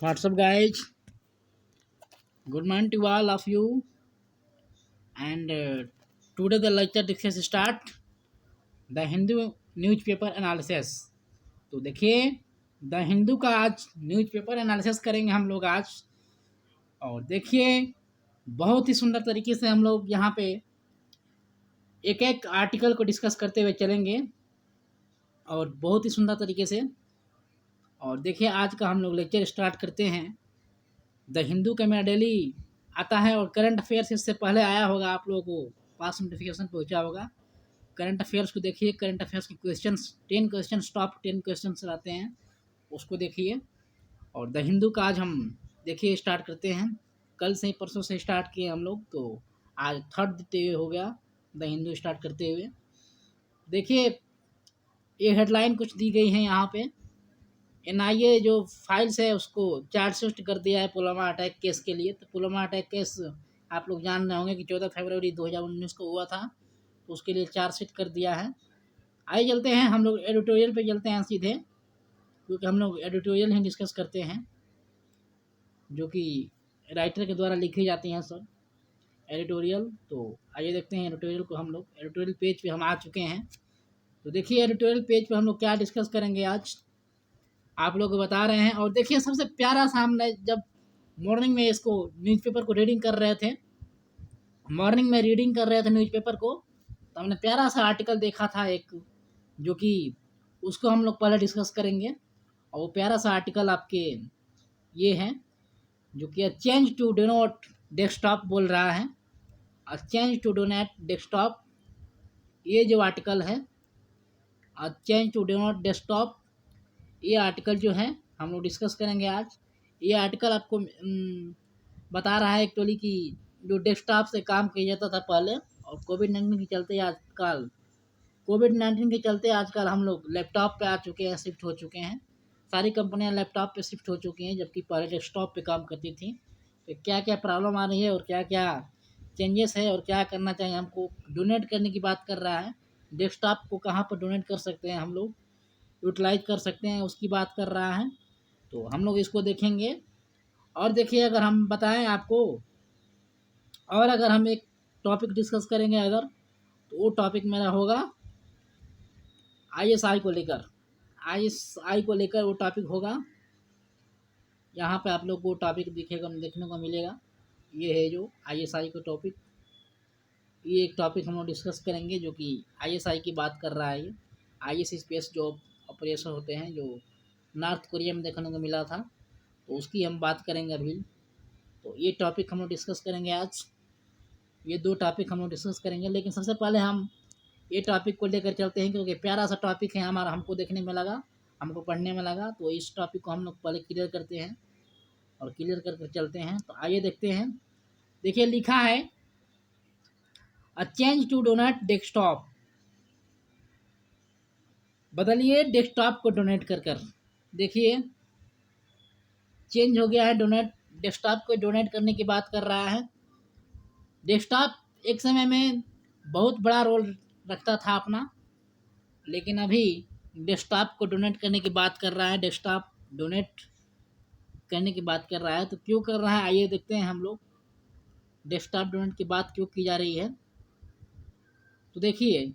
What's up, guys? Good morning to all of you. And today the lecture discussion start the Hindu newspaper analysis. तो देखिए the Hindu का आज newspaper analysis करेंगे हम लोग आज। और देखिए बहुत ही सुंदर तरीके से हम लोग यहाँ पे एक एक आर्टिकल को डिस्कस करते हुए चलेंगे और बहुत ही सुंदर तरीके से। और देखिए आज का हम लोग लेक्चर स्टार्ट करते हैं। द हिंदू का मेरा डेली आता है और करंट अफेयर्स इससे पहले आया होगा, आप लोगों को पास नोटिफिकेशन पहुंचा होगा। करंट अफेयर्स को देखिए, करंट अफेयर्स के क्वेश्चंस 10 क्वेश्चंस टॉप 10 क्वेश्चंस रहते हैं, उसको देखिए। और द हिंदू का आज हम देखिए स्टार्ट करते हैं। कल से परसों से स्टार्ट किए हम लोग, तो आज थर्ड डे हो गया द हिंदू स्टार्ट करते हुए। देखिए ये हेडलाइन कुछ दी गई है यहाँ पे। एनआईए जो फाइल्स है उसको चार्जशीट कर दिया है पुलवामा अटैक केस के लिए। तो पुलवामा अटैक केस आप लोग जान रहे होंगे कि 14 फरवरी 2019 को हुआ था, तो उसके लिए चार्जशीट कर दिया है। आइए चलते हैं हम लोग एडिटोरियल पे चलते हैं सीधे, क्योंकि हम लोग एडिटोरियल ही डिस्कस करते हैं जो कि राइटर के द्वारा लिखी जाती हैं सब एडिटोरियल। तो आइए देखते हैं एडिटोरियल को। हम लोग एडिटोरियल पेज पे हम आ चुके हैं। तो देखिए एडिटोरियल पेज पे हम लोग क्या डिस्कस करेंगे आज, आप लोग को बता रहे हैं। और देखिए सबसे प्यारा सा, हमने जब मॉर्निंग में इसको न्यूज़पेपर को रीडिंग कर रहे थे, न्यूज़पेपर को, तो हमने प्यारा सा आर्टिकल देखा था एक, जो कि उसको हम लोग पहले डिस्कस करेंगे। और वो प्यारा सा आर्टिकल आपके ये है, जो कि चेंज टू डोनट डेस्कटॉप बोल रहा है। चेंज टू डोनेट डेस्कटॉप, ये जो आर्टिकल है चेंज टू डोनट डेस्कटॉप, ये आर्टिकल जो है हम लोग डिस्कस करेंगे आज। ये आर्टिकल आपको बता रहा है एक्चुअली कि जो डेस्कटॉप से काम किया जाता था पहले, और कोविड-19 के चलते आजकल हम लोग लैपटॉप पे आ चुके हैं, शिफ्ट हो चुके हैं। सारी कंपनियां लैपटॉप पे शिफ्ट हो चुकी हैं, जबकि पहले डेस्कटॉप पे काम करती थी। तो क्या क्या प्रॉब्लम आ रही है और क्या क्या चेंजेस है और क्या करना चाहिए हमको। डोनेट करने की बात कर रहा है, डेस्कटॉप को कहाँ पर डोनेट कर सकते हैं हम लोग, यूटिलाइज कर सकते हैं, उसकी बात कर रहा है। तो हम लोग इसको देखेंगे। और देखिए अगर हम बताएं आपको, और अगर हम एक टॉपिक डिस्कस करेंगे अगर, तो वो टॉपिक मेरा होगा आईएसआई को लेकर। आईएसआई को लेकर वो टॉपिक होगा। यहाँ पे आप लोग को टॉपिक देखने को मिलेगा। ये है जो आईएसआई का टॉपिक, ये एक टॉपिक हम लोग डिस्कस करेंगे जो कि आईएसआई की बात कर रहा है। ये आईएस स्पेस जो ऑपरेशन होते हैं, जो नॉर्थ कोरिया में देखने को मिला था, तो उसकी हम बात करेंगे अभी। तो ये टॉपिक हम लोग डिस्कस करेंगे आज। ये दो टॉपिक हम लोग डिस्कस करेंगे, लेकिन सबसे पहले हम ये टॉपिक को लेकर चलते हैं, क्योंकि प्यारा सा टॉपिक है हमारा, हमको देखने में लगा, हमको पढ़ने में लगा। तो इस टॉपिक को हम लोग पहले क्लियर करते हैं और क्लियर करके चलते हैं। तो आइए देखते हैं। देखिए लिखा है चेंज टू डोनेट डेस्कटॉप, बदलिए डेस्कटॉप को डोनेट कर। देखिए चेंज हो गया है, डोनेट डेस्कटॉप को डोनेट करने की बात कर रहा है। डेस्कटॉप एक समय में बहुत बड़ा रोल रखता था अपना, लेकिन अभी डेस्कटॉप को डोनेट करने की बात कर रहा है। डेस्कटॉप डोनेट करने की बात कर रहा है, तो क्यों कर रहा है आइए देखते हैं हम लोग। डेस्कटॉप डोनेट की बात क्यों की जा रही है, तो देखिए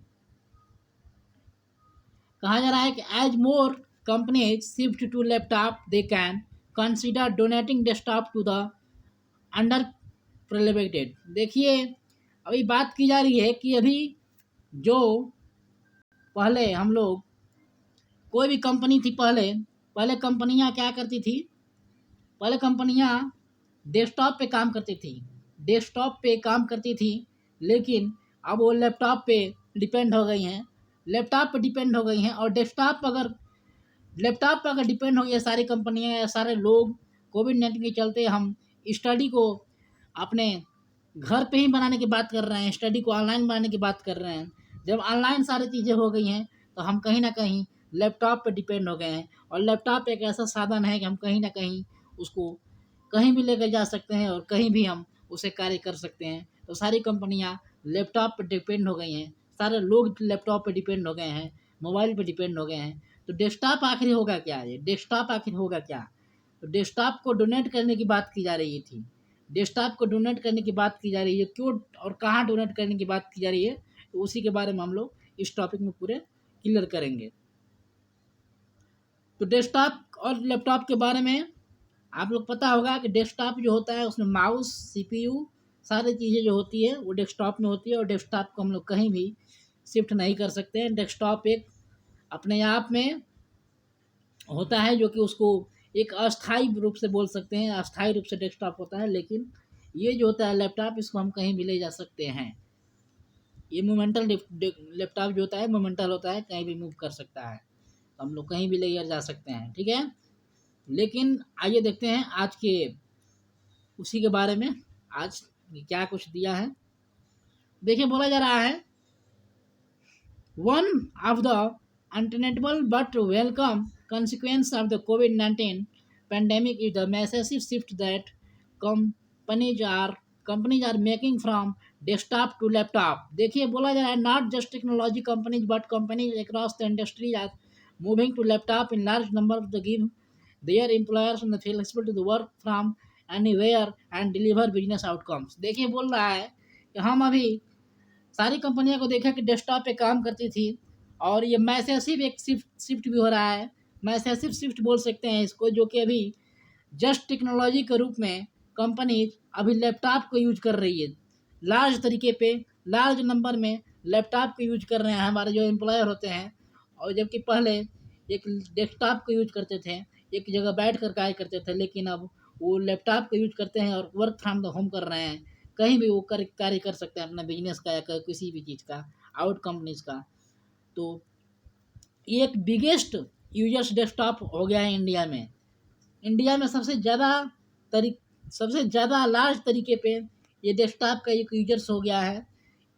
कहा जा रहा है कि as more companies shift to laptop they can consider donating desktop to the underprivileged. देखिए अभी बात की जा रही है कि अभी जो पहले हम लोग कोई भी कंपनी थी, पहले कंपनियां क्या करती थी, पहले कंपनियां डेस्कटॉप पे काम करती थी, लेकिन अब वो लैपटॉप पे डिपेंड हो गई हैं। और लैपटॉप पर अगर डिपेंड हो गई सारी कंपनियां या सारे लोग, कोविड-19 के चलते हम स्टडी को अपने घर पे ही बनाने की बात कर रहे हैं, स्टडी को ऑनलाइन बनाने की बात कर रहे हैं। जब ऑनलाइन सारी चीज़ें हो गई हैं, तो हम कहीं ना कहीं लैपटॉप पे डिपेंड हो गए हैं। और लैपटॉप एक ऐसा साधन है कि हम कहीं ना कहीं उसको कहीं भी लेकर जा सकते हैं और कहीं भी हम उसे कार्य कर सकते हैं। तो सारी कंपनियां लैपटॉप पर डिपेंड हो गई हैं, सारे लोग लैपटॉप पर डिपेंड हो गए हैं, मोबाइल पर डिपेंड हो गए हैं। तो डेस्कटॉप आखिर होगा क्या, ये डेस्कटॉप आखिर होगा क्या। तो डेस्कटॉप को डोनेट करने की बात की जा रही थी। डेस्कटॉप को डोनेट करने की बात की जा रही है, क्यों और कहाँ डोनेट करने की बात की जा रही है, तो उसी के बारे में हम लोग इस टॉपिक में पूरे क्लियर करेंगे। तो डेस्कटॉप और लैपटॉप के बारे में आप लोग पता होगा कि डेस्कटॉप जो होता है उसमें माउस, सीपीयू, सारी चीज़ें जो होती है वो डेस्कटॉप में होती है, और डेस्कटॉप को हम लोग कहीं भी शिफ्ट नहीं कर सकते हैं। डेस्कटॉप एक अपने आप में होता है जो कि उसको एक अस्थाई रूप से बोल सकते हैं, अस्थाई रूप से डेस्कटॉप होता है। लेकिन ये जो होता है लैपटॉप, इसको हम कहीं भी ले जा सकते हैं। ये मोमेंटल लैपटॉप जो होता है मोमेंटल होता है, कहीं भी मूव कर सकता है, तो हम लोग कहीं भी ले जा सकते हैं, ठीक है। लेकिन आइए देखते हैं आज के उसी के बारे में, आज क्या कुछ दिया है। देखिए बोला जा रहा है, one of the untenable but welcome consequence of the COVID-19 pandemic is the massive shift that companies are making from desktop to laptop। देखिए बोला जा रहा है, not just technology companies but companies across the industry are moving to laptop in large number to give their employers the flexibility to work from anywhere and deliver business outcomes। देखिए बोल रहा है कि हम अभी सारी कंपनियों को देखा कि डेस्कटॉप पे काम करती थी, और ये मैसेसिव एक शिफ्ट भी हो रहा है। मैसेसिव शिफ्ट बोल सकते हैं इसको, जो कि अभी जस्ट टेक्नोलॉजी के रूप में कंपनी अभी लैपटॉप को यूज कर रही है। लार्ज तरीके पे, लार्ज नंबर में लैपटॉप को यूज कर रहे हैं हमारे जो एम्प्लॉयर होते हैं। और जबकि पहले एक डेस्कटॉप को यूज करते थे, एक जगह बैठ कर कार्य करते थे, लेकिन अब वो लैपटॉप को यूज करते हैं और वर्क फ्रॉम द होम कर रहे हैं। कहीं भी वो कार्य कर सकते हैं अपना बिजनेस का या किसी भी चीज़ का, आउट कंपनीज का। तो ये एक बिगेस्ट यूजर्स डेस्कटॉप हो गया है इंडिया में। इंडिया में सबसे ज़्यादा लार्ज तरीके पे ये डेस्कटॉप का एक यूजर्स हो गया है,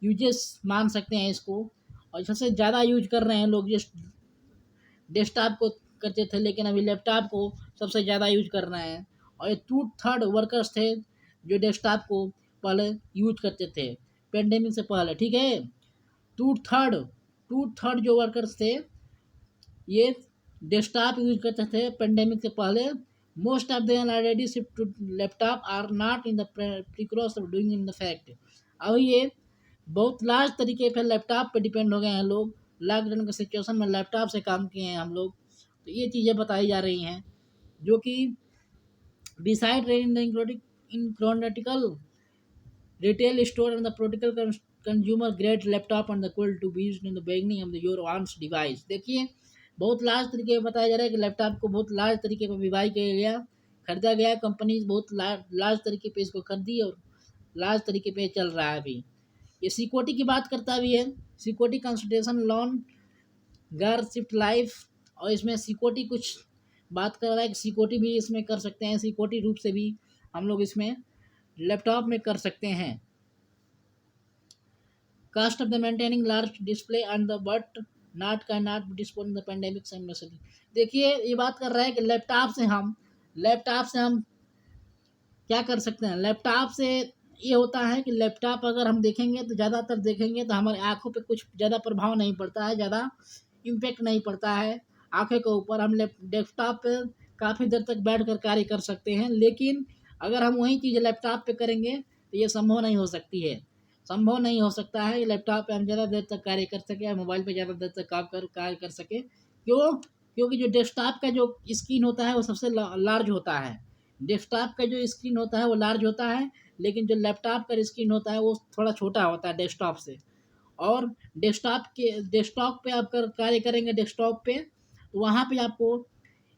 यूजर्स मान सकते हैं इसको। और सबसे ज़्यादा यूज कर रहे हैं लोग, जिस डेस्कटॉप को करते थे लेकिन अभी लैपटॉप को सबसे ज़्यादा यूज कर रहे हैं। और ये 2/3 वर्कर्स थे जो डेस्कटॉप को पहले यूज करते थे पेंडेमिक से पहले, ठीक है। टू थर्ड जो वर्कर्स थे ये डेस्कटॉप यूज करते थे पेंडेमिक से पहले। Most of them already shift to laptop are not in the process of doing in the fact. अभी ये बहुत लार्ज तरीके पर लैपटॉप पे डिपेंड हो गए हैं लोग। लॉकडाउन के सिचुएशन में लैपटॉप से काम किए हैं हम लोग। तो ये चीज़ें बताई जा रही हैं, जो कि beside in chronological retail store and the practical consumer grade laptop and the cool to be used in the beginning of the your own device। देखिए बहुत लार्ज तरीके पे बताया जा रहा है कि लैपटॉप को बहुत लार्ज तरीके पे विभाग किया गया, खरीदा गया। कंपनी बहुत लार्ज तरीके पे इसको खरीदी और लार्ज तरीके पे चल रहा है अभी। ये सिक्योरिटी की बात करता भी है, सिक्योरिटी कंसल्टेशन लॉन गार शिफ्ट लाइफ। और इसमें सिक्योरिटी कुछ बात कर रहा है कि सिक्योरिटी भी इसमें कर सकते हैं, सिक्योरिटी रूप से भी हम लोग इसमें लैपटॉप में कर सकते हैं। Cost of the maintaining large display and the but not can not be dispose in the pandemic situation. देखिए ये बात कर रहा है कि लैपटॉप से हम क्या कर सकते हैं। लैपटॉप से ये होता है कि लैपटॉप अगर हम देखेंगे तो ज़्यादातर देखेंगे तो हमारे आँखों पे कुछ ज़्यादा प्रभाव नहीं पड़ता है, ज़्यादा इम्पेक्ट नहीं पड़ता है आँखों के ऊपर। हम डेस्कटॉप पे काफ़ी देर तक बैठ कर कार्य कर सकते हैं, लेकिन अगर हम वही चीज़ लैपटॉप पे करेंगे तो ये संभव नहीं हो सकती है, संभव नहीं हो सकता है। लैपटॉप पे हम ज़्यादा देर तक कार्य कर सकें, मोबाइल पे ज़्यादा देर तक कार्य कर सकें। क्योंकि जो डेस्कटॉप का जो स्क्रीन होता है वो सबसे लार्ज होता है। डेस्कटॉप का जो स्क्रीन होता है वो लार्ज होता है, लेकिन जो लैपटॉप का स्क्रीन होता है वो थोड़ा छोटा होता है डेस्कटॉप से। और डेस्कटॉप पे आप कार्य करेंगे डेस्कटॉप पे, तो वहाँ पे आपको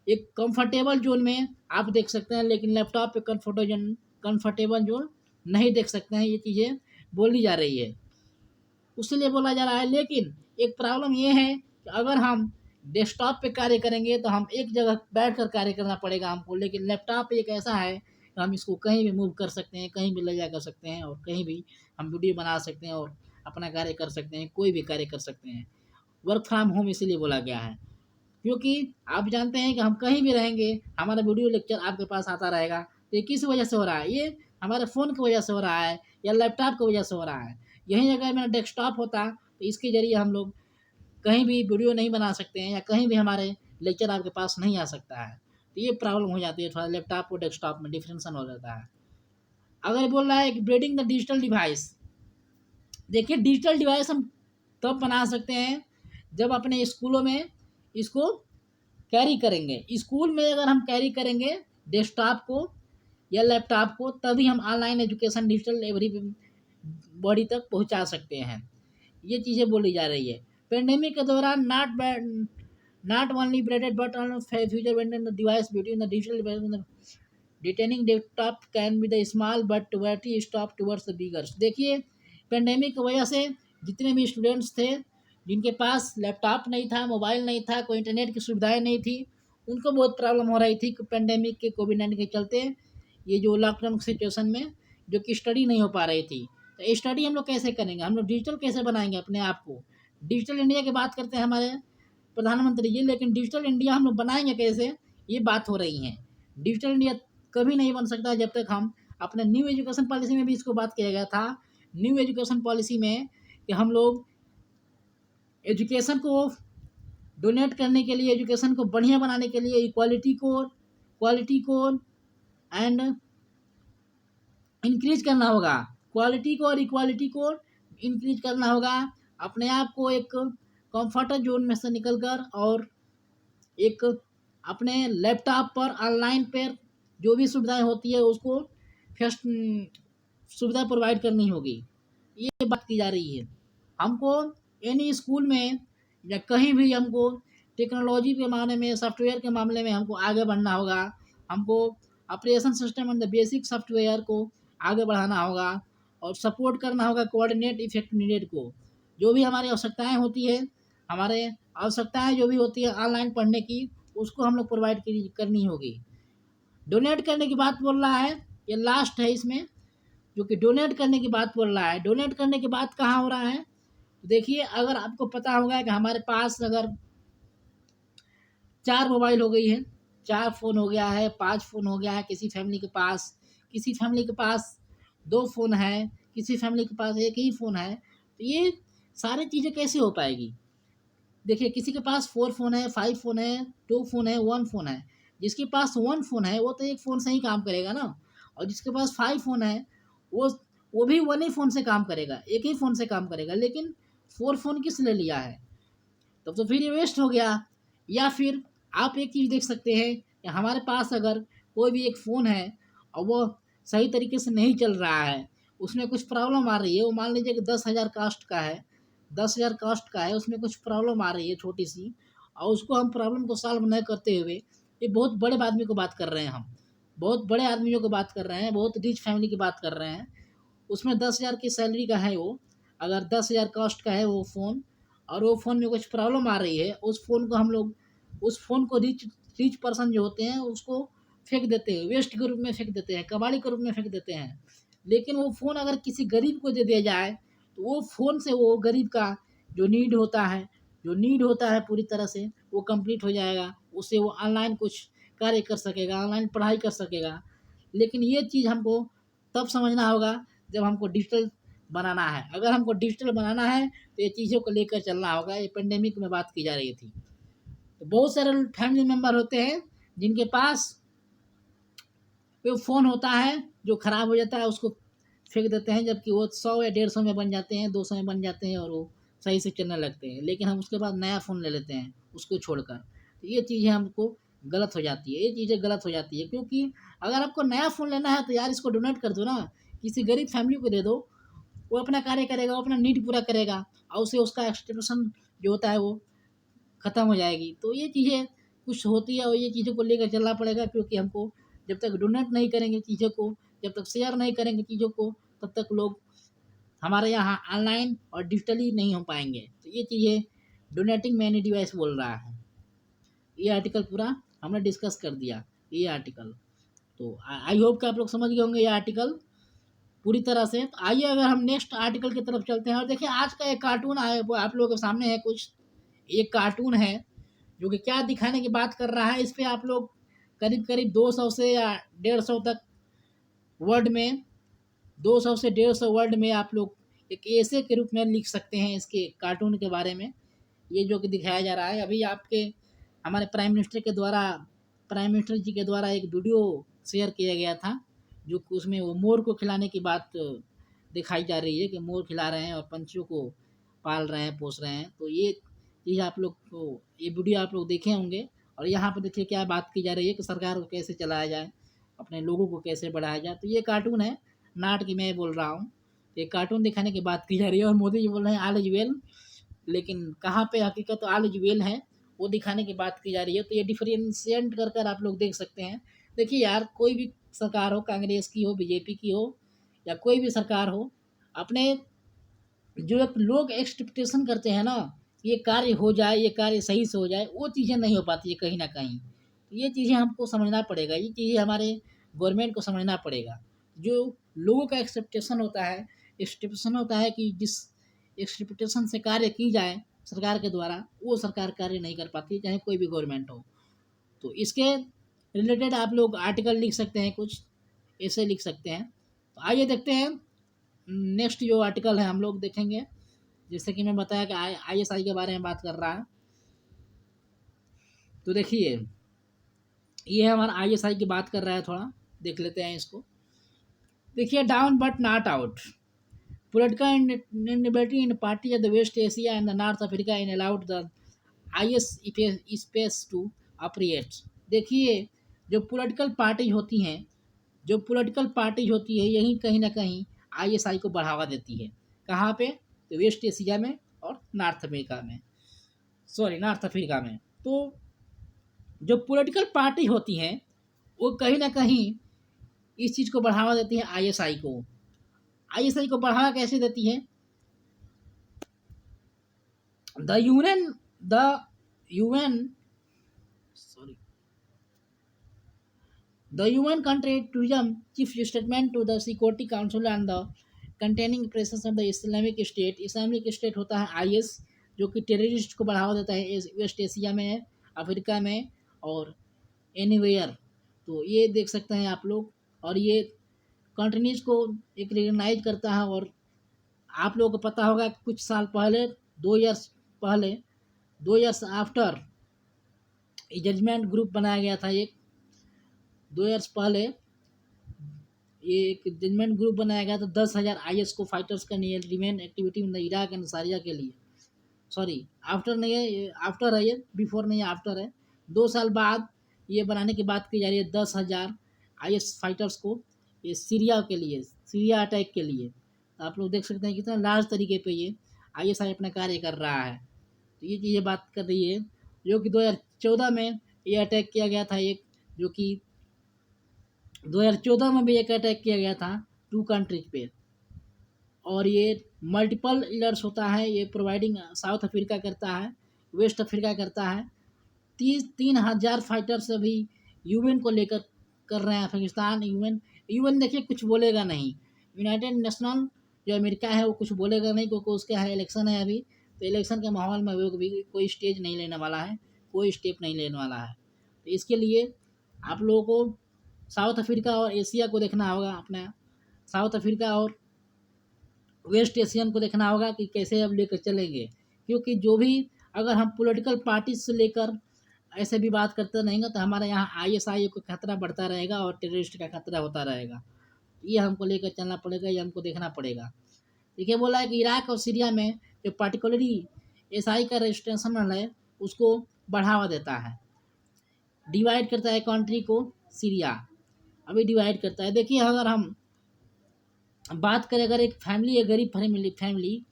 एक कंफर्टेबल जोन में आप देख सकते हैं, लेकिन लैपटॉप पे कंफर्टेबल जोन नहीं देख सकते हैं। ये चीज़ें बोली जा रही है, उसलिए बोला जा रहा है। लेकिन एक प्रॉब्लम ये है कि अगर हम डेस्कटॉप पे कार्य करेंगे तो हम एक जगह बैठ कर कार्य करना पड़ेगा हमको, लेकिन लैपटॉप एक ऐसा है कि हम इसको कहीं भी मूव कर सकते हैं, कहीं भी ले जा कर सकते हैं, और कहीं भी हम वीडियो बना सकते हैं और अपना कार्य कर सकते हैं, कोई भी कार्य कर सकते हैं। वर्क फ्रॉम होम इसीलिए बोला गया है, क्योंकि आप जानते हैं कि हम कहीं भी रहेंगे हमारा वीडियो लेक्चर आपके पास आता रहेगा। तो ये किस वजह से हो रहा है, ये हमारे फ़ोन की वजह से हो रहा है या लैपटॉप की वजह से हो रहा है। यही अगर मेरा डेस्कटॉप होता तो इसके ज़रिए हम लोग कहीं भी वीडियो नहीं बना सकते हैं या कहीं भी हमारे लेक्चर आपके पास नहीं आ सकता है। तो ये प्रॉब्लम हो जाती है, थोड़ा लैपटॉप और डेस्कटॉप में डिफरेंसन हो जाता है। अगर बोल रहा है कि ब्रीडिंग द डिजिटल डिवाइस, देखिए डिजिटल डिवाइस हम तब बना सकते हैं जब अपने स्कूलों में इसको कैरी करेंगे। स्कूल में अगर हम कैरी करेंगे डेस्कटॉप को या लैपटॉप को, तभी हम online education digital every body तक पहुंचा सकते हैं। ये चीज़ें बोली जा रही है। पेंडेमिक के दौरान not only breaded but on future वेंडन the device between the digital detaining desktop can be the small but worthy stop towards the biggers. देखिए पेंडेमिक की वजह से जितने भी स्टूडेंट्स थे जिनके पास लैपटॉप नहीं था, मोबाइल नहीं था, कोई इंटरनेट की सुविधाएं नहीं थी, उनको बहुत प्रॉब्लम हो रही थी पेंडेमिक के कोविड-19 के चलते, ये जो लॉकडाउन सिचुएशन में जो कि स्टडी नहीं हो पा रही थी। तो स्टडी हम लोग कैसे करेंगे, हम लोग डिजिटल कैसे बनाएंगे अपने आप को। डिजिटल इंडिया की बात करते हैं हमारे प्रधानमंत्री जी, लेकिन डिजिटल इंडिया हम लोग बनाएंगे कैसे, ये बात हो रही है। डिजिटल इंडिया कभी नहीं बन सकता जब तक हम अपने न्यू एजुकेशन पॉलिसी में भी इसको बात किया गया था, न्यू एजुकेशन पॉलिसी में, कि हम लोग एजुकेशन को डोनेट करने के लिए, एजुकेशन को बढ़िया बनाने के लिए क्वालिटी को एंड इंक्रीज करना होगा। क्वालिटी को और इक्वालिटी को इंक्रीज करना होगा। अपने आप को एक कंफर्ट जोन में से निकलकर और एक अपने लैपटॉप पर ऑनलाइन पर जो भी सुविधाएं होती है उसको फर्स्ट सुविधा प्रोवाइड करनी होगी। ये बात की जा रही है। हमको एनी स्कूल में या कहीं भी हमको टेक्नोलॉजी के मामले में, सॉफ्टवेयर के मामले में हमको आगे बढ़ना होगा। हमको operation system and the basic software को आगे बढ़ाना होगा और सपोर्ट करना होगा कोऑर्डिनेट इफेक्ट नीडेड को। जो भी हमारी आवश्यकताएं होती है, हमारे आवश्यकताएं जो भी होती है ऑनलाइन पढ़ने की, उसको हम लोग प्रोवाइड करनी होगी। डोनेट करने की बात बोल रहा है, ये लास्ट है इसमें, जो कि डोनेट करने की बात बोल रहा है। डोनेट करने की बात कहाँ हो रहा है, देखिए अगर आपको पता होगा कि हमारे पास अगर 4 मोबाइल हो गई है, 4 फ़ोन हो गया है, 5 फ़ोन हो गया है, किसी फैमिली के पास 2 फ़ोन है, किसी फैमिली के पास 1 ही फ़ोन है, तो ये सारी चीज़ें कैसे हो पाएगी। देखिए किसी के पास 4 फ़ोन है, 5 फ़ोन है, 2 फ़ोन है, 1 फ़ोन है। जिसके पास 1 फ़ोन है वो तो 1 फ़ोन से ही काम करेगा ना, और जिसके पास 5 फ़ोन है वो वो भी 1 ही फ़ोन से काम करेगा, 1 ही फ़ोन से काम करेगा। लेकिन 4 फ़ोन किस लिए लिया है, तब तो फिर ये वेस्ट हो गया। या फिर आप एक चीज़ देख सकते हैं कि हमारे पास अगर कोई भी एक फ़ोन है और वो सही तरीके से नहीं चल रहा है, उसमें कुछ प्रॉब्लम आ रही है, वो मान लीजिए कि 10,000 कास्ट का है, 10,000 कास्ट का है, उसमें कुछ प्रॉब्लम आ रही है छोटी सी, और उसको हम प्रॉब्लम को सॉल्व न करते हुए, ये बहुत बड़े आदमी को बात कर रहे हैं हम, बहुत बड़े आदमियों को बात कर रहे हैं, बहुत रिच फैमिली की बात कर रहे हैं। उसमें 10,000 की सैलरी का है वो, अगर 10,000 कॉस्ट का है वो फ़ोन, और वो फ़ोन में कुछ प्रॉब्लम आ रही है, उस फ़ोन को हम लोग उस फ़ोन को रिच पर्सन जो होते हैं उसको फेंक देते हैं, वेस्ट के रूप में फेंक देते हैं, कबाड़ी के रूप में फेंक देते हैं। लेकिन वो फ़ोन अगर किसी गरीब को दे दिया जाए तो वो फ़ोन से वो गरीब का जो नीड होता है पूरी तरह से वो कंप्लीट हो जाएगा, उससे वो ऑनलाइन कुछ कार्य कर सकेगा, ऑनलाइन पढ़ाई कर सकेगा। लेकिन ये चीज़ हमको तब समझना होगा जब हमको डिजिटल बनाना है। अगर हमको डिजिटल बनाना है तो ये चीज़ों को लेकर चलना होगा। ये पेंडेमिक में बात की जा रही थी। तो बहुत सारे फैमिली मेम्बर होते हैं जिनके पास वो फ़ोन होता है जो ख़राब हो जाता है, उसको फेंक देते हैं, जबकि वो 100 या 150 में बन जाते हैं, 200 में बन जाते हैं और वो सही से चलने लगते हैं। लेकिन हम उसके बाद नया फ़ोन ले लेते हैं उसको छोड़कर। तो ये चीज़ें हमको गलत हो जाती है, ये चीज़ें गलत हो जाती है, क्योंकि अगर आपको नया फ़ोन लेना है तो यार इसको डोनेट कर दो ना, किसी गरीब फैमिली को दे दो, वो अपना कार्य करेगा, वो अपना नीड पूरा करेगा और उससे उसका एक्सटेंशन जो होता है वो ख़त्म हो जाएगी। तो ये चीज़ें कुछ होती है और ये चीज़ों को लेकर चलना पड़ेगा, क्योंकि हमको जब तक डोनेट नहीं करेंगे चीज़ों को, जब तक शेयर नहीं करेंगे चीज़ों को, तब तक लोग हमारे यहाँ ऑनलाइन और डिजिटली नहीं हो पाएंगे। तो ये चीज़ें डोनेटिंग मैनी डिवाइस बोल रहा है। ये आर्टिकल पूरा हमने डिस्कस कर दिया, ये आर्टिकल। तो आई होप कि आप लोग समझ गए होंगे ये आर्टिकल पूरी तरह से। तो आइए अगर हम नेक्स्ट आर्टिकल की तरफ चलते हैं, और देखिए आज का एक कार्टून आया वो आप लोगों के सामने है। कुछ एक कार्टून है जो कि क्या दिखाने की बात कर रहा है, इस पे आप लोग करीब करीब 200 से या 150 तक वर्ड में, 200 से 150 वर्ड में आप लोग एक ऐसे के रूप में लिख सकते हैं इसके कार्टून के बारे में। ये जो कि दिखाया जा रहा है अभी आपके हमारे प्राइम मिनिस्टर के द्वारा प्राइम मिनिस्टर जी के द्वारा एक वीडियो शेयर किया गया था, जो कि उसमें वो मोर को खिलाने की बात दिखाई जा रही है कि मोर खिला रहे हैं और पंछियों को पाल रहे हैं, पोस रहे हैं। तो ये चीज़ आप लोग को, ये वीडियो आप लोग देखे होंगे। और यहाँ पर देखिए क्या बात की जा रही है कि सरकार को कैसे चलाया जाए, अपने लोगों को कैसे बढ़ाया जाए। तो ये कार्टून है, नाट की मैं बोल रहा हूँ। ये कार्टून दिखाने की बात की जा रही है और मोदी जी बोल रहे हैं ऑल इज वेल, लेकिन कहाँ पे हकीकत ऑल इज वेल है वो दिखाने की बात की जा रही है। तो ये डिफरेंशिएट कर कर आप लोग देख सकते हैं। देखिए यार, कोई भी सरकार हो, कांग्रेस की हो, बीजेपी की हो, या कोई भी सरकार हो, अपने जो एक लोग एक्सपेक्टेशन करते हैं ना, ये कार्य हो जाए, ये कार्य सही से हो जाए, वो चीज़ें नहीं हो पाती है कहीं ना कहीं। तो ये चीज़ें हमको समझना पड़ेगा, ये चीज़ें हमारे गवर्नमेंट को समझना पड़ेगा। जो लोगों का एक्सपेक्टेशन होता है कि जिस एक्सपेक्टेशन से कार्य की जाए सरकार के द्वारा, वो सरकार कार्य नहीं कर पाती, चाहे कोई भी गवर्नमेंट हो। तो इसके रिलेटेड आप लोग आर्टिकल लिख सकते हैं, कुछ ऐसे लिख सकते हैं। तो आइए देखते हैं नेक्स्ट जो आर्टिकल है हम लोग देखेंगे। जैसे कि मैं बताया कि ISI के बारे में बात कर रहा है। तो देखिए, ये हमारा ISI की बात कर रहा है, थोड़ा देख लेते हैं इसको। देखिए, down but not out, political instability in parties of the West Asia and the North Africa and allowed the IS space to operate। देखिए, जो पॉलिटिकल पार्टी होती हैं, यही कहीं ना कहीं ISI को बढ़ावा देती है। कहाँ पे? तो वेस्ट एशिया में और नॉर्थ अफ्रीका में। तो जो पॉलिटिकल पार्टी होती हैं वो कहीं ना कहीं इस चीज़ को बढ़ावा देती है ISI को। ISI को बढ़ावा कैसे देती है? The UN counterterrorism chief statement to the Security Council and the containing presence of the Islamic State होता है IS, जो कि टेररिस्ट को बढ़ावा देता है वेस्ट एशिया में, अफ्रीका में और एनीवेयर। तो ये देख सकते हैं आप लोग। और ये कंट्रीज को एक रिकग्नाइज करता है। और आप लोगों को पता होगा कुछ साल पहले, 2 ईयर्स आफ्टर, जजमेंट ग्रुप बनाया गया था। एक 2 ईयर्स पहले ये एक जजमेंट ग्रुप बनाया गया था 10,000 IS को फाइटर्स का remain activity in Iraq and Syria के लिए। सॉरी, आफ्टर नहीं है, आफ्टर है ये, बिफोर नहीं है, आफ्टर है। 2 साल बाद ये बनाने की बात की जा रही है 10,000 IS फाइटर्स को, ये सीरिया के लिए, सीरिया अटैक के लिए। तो आप लोग देख सकते हैं कितना लार्ज तरीके पे ये ISI अपना कार्य कर रहा है। तो ये चीज़ें बात कर रही है, जो कि 2014 में ये अटैक किया गया था एक, जो कि 2014 में भी एक अटैक किया गया था 2 कंट्रीज पे। और ये मल्टीपल ईयर्स होता है, ये प्रोवाइडिंग साउथ अफ्रीका करता है, वेस्ट अफ्रीका करता है। 3,000 फाइटर्स अभी UN को लेकर कर रहे हैं। पाकिस्तान, UN देखिए कुछ बोलेगा नहीं। यूनाइटेड नेशनल जो अमेरिका है वो कुछ बोलेगा नहीं, क्योंकि उसके यहाँ इलेक्शन है अभी। तो इलेक्शन के माहौल में वो भी कोई स्टेज नहीं लेने वाला है, कोई स्टेप नहीं लेने वाला है। तो इसके लिए आप लोगों को साउथ अफ्रीका और एशिया को देखना होगा, अपना साउथ अफ्रीका और वेस्ट एशियन को देखना होगा कि कैसे अब लेकर चलेंगे। क्योंकि जो भी, अगर हम पॉलिटिकल पार्टी से लेकर ऐसे भी बात करते रहेंगे तो हमारे यहाँ ISI को खतरा बढ़ता रहेगा और टेररिस्ट का खतरा होता रहेगा। ये हमको लेकर चलना पड़ेगा, ये हमको देखना पड़ेगा। देखिए, बोला है कि इराक और सीरिया में जो पार्टिकुलरली SI का रजिस्ट्रेशन है उसको बढ़ावा देता है, डिवाइड करता है कंट्री को। सीरिया अभी डिवाइड करता है। देखिए, अगर हम बात करें, अगर एक फैमिली है, गरीब फैमिली,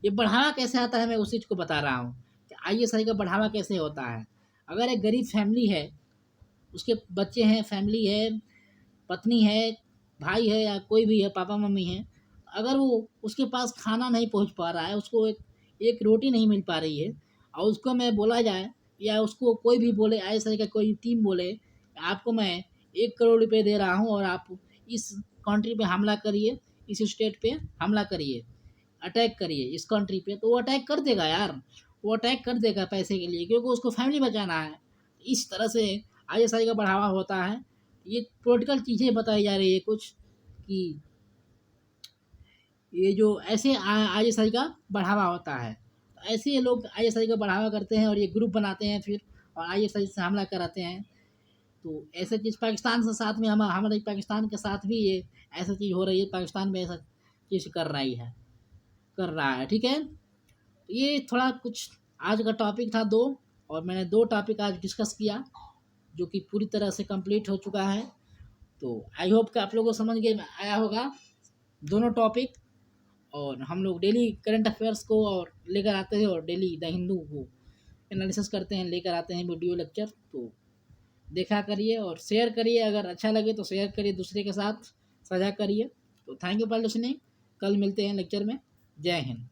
ये बढ़ावा कैसे आता है, मैं उस चीज़ को बता रहा हूँ कि ISI का बढ़ावा कैसे होता है। अगर एक गरीब फैमिली है, उसके बच्चे हैं, फैमिली है, पत्नी है, भाई है, या कोई भी है, पापा मम्मी है, अगर वो उसके पास खाना नहीं पहुँच पा रहा है, उसको एक रोटी नहीं मिल पा रही है, और उसको मैं बोला जाए, या उसको कोई भी बोले, ISI का कोई टीम बोले, आपको मैं 1 करोड़ रुपये दे रहा हूँ और आप इस कंट्री पे हमला करिए, इस स्टेट पे हमला करिए, अटैक करिए इस कंट्री पे, तो वो अटैक कर देगा यार, वो अटैक कर देगा पैसे के लिए, क्योंकि उसको फैमिली बचाना है। इस तरह से ISI का बढ़ावा होता है। ये पॉलिटिकल चीज़ें बताई जा रही है कुछ, कि ये जो ऐसे ISI का बढ़ावा होता है। तो ऐसे ये लोग ISI का बढ़ावा करते हैं और ये ग्रुप बनाते हैं फिर, और ISI से हमला कराते हैं। तो ऐसा चीज़ पाकिस्तान के साथ में हमारे पाकिस्तान के साथ भी ये ऐसा चीज़ हो रही है, पाकिस्तान में ऐसा चीज़ कर रहा है। ठीक है, ये थोड़ा कुछ आज का टॉपिक था दो, और मैंने दो टॉपिक आज डिस्कस किया जो कि पूरी तरह से कंप्लीट हो चुका है। तो आई होप कि आप लोगों को समझ में आया होगा दोनों टॉपिक। और हम लोग डेली करंट अफेयर्स को और लेकर आते हैं, और डेली द हिंदू को एनालिसिस करते हैं, लेकर आते हैं वीडियो लेक्चर। तो देखा करिए और शेयर करिए, अगर अच्छा लगे तो शेयर करिए, दूसरे के साथ साझा करिए। तो थैंक यू फॉर लिसनिंग। कल मिलते हैं लेक्चर में। जय हिंद।